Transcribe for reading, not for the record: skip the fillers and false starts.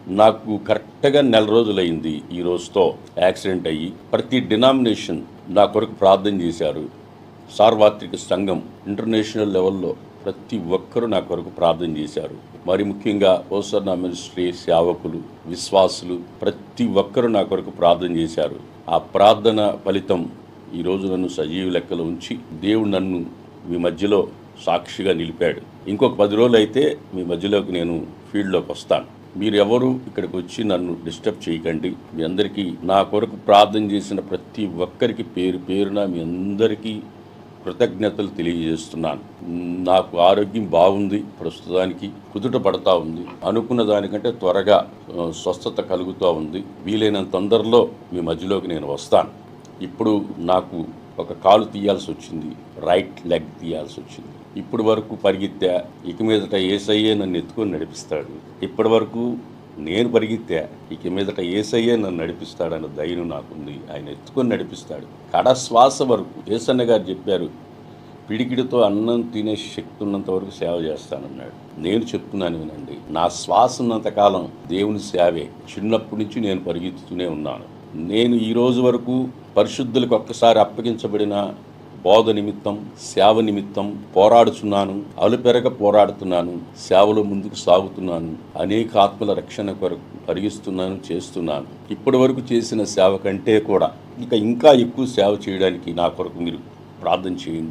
నాకు కరెక్ట్గా నెల రోజులైంది ఈ రోజుతో యాక్సిడెంట్ అయ్యి. ప్రతి డినామినేషన్ నా కొరకు ప్రార్థన చేశారు. సార్వత్రిక సంఘం ఇంటర్నేషనల్ లెవెల్లో ప్రతి ఒక్కరూ నా కొరకు ప్రార్థన చేశారు. మరి ముఖ్యంగా ఓసన్నా మినిస్ట్రీ సేవకులు, విశ్వాసులు ప్రతి ఒక్కరూ నా కొరకు ప్రార్థన చేశారు. ఆ ప్రార్థన ఫలితం ఈరోజు నన్ను సజీవ లెక్కలో ఉంచి దేవుడు నన్ను మీ మధ్యలో సాక్షిగా నిలిపాడు. ఇంకొక 10 రోజులు అయితే మీ మధ్యలోకి నేను ఫీల్డ్లోకి వస్తాను. మీరు ఎవరు ఇక్కడికి వచ్చి నన్ను డిస్టర్బ్ చేయకండి. మీ అందరికీ నా కొరకు ప్రార్థన చేసిన ప్రతి ఒక్కరికి పేరు పేరున మీ అందరికీ కృతజ్ఞతలు తెలియజేస్తున్నాను. నాకు ఆరోగ్యం బాగుంది, ప్రస్తుతానికి కుదుట పడతా ఉంది. అనుకున్న దానికంటే త్వరగా స్వస్థత కలుగుతూ ఉంది. వీలైనంత తొందరలో మీ మధ్యలోకి నేను వస్తాను. ఇప్పుడు నాకు ఒక కాలు తీయాల్సి వచ్చింది, రైట్ లెగ్ తీయాల్సి వచ్చింది. ఇప్పటి వరకు పరిగెత్తా, ఇక మీదట యేసయ్యే నన్ను ఎత్తుకొని నడిపిస్తాడు. ఇప్పటి వరకు నేను పరిగెత్తా, ఇక మీదట యేసయ్యే నన్ను నడిపిస్తాడన్న ధైర్యం నాకుంది. ఆయన ఎత్తుకొని నడిపిస్తాడు. కడ శ్వాస వరకు యేసన్న గారు చెప్పారు, పిడికిడితో అన్నం తినే శక్తి ఉన్నంత వరకు సేవ చేస్తానన్నాడు. నేను చెప్తున్నాను వినండి, నా శ్వాస ఉన్నంతకాలం దేవుని సేవే. చిన్నప్పటి నుంచి నేను పరిగెత్తుతూనే ఉన్నాను. నేను ఈ రోజు వరకు పరిశుద్ధులకు ఒక్కసారి అప్పగించబడిన బోధ నిమిత్తం, సేవ నిమిత్తం పోరాడుతున్నాను. అలుపెరగ పోరాడుతున్నాను. సేవలో ముందుకు సాగుతున్నాను. అనేక ఆత్మల రక్షణ కొరకు పరిగిస్తున్నాను, చేస్తున్నాను. ఇప్పటి వరకు చేసిన సేవ కంటే కూడా ఇంకా ఎక్కువ సేవ చేయడానికి నా కొరకు మీరు ప్రార్థన చేయండి.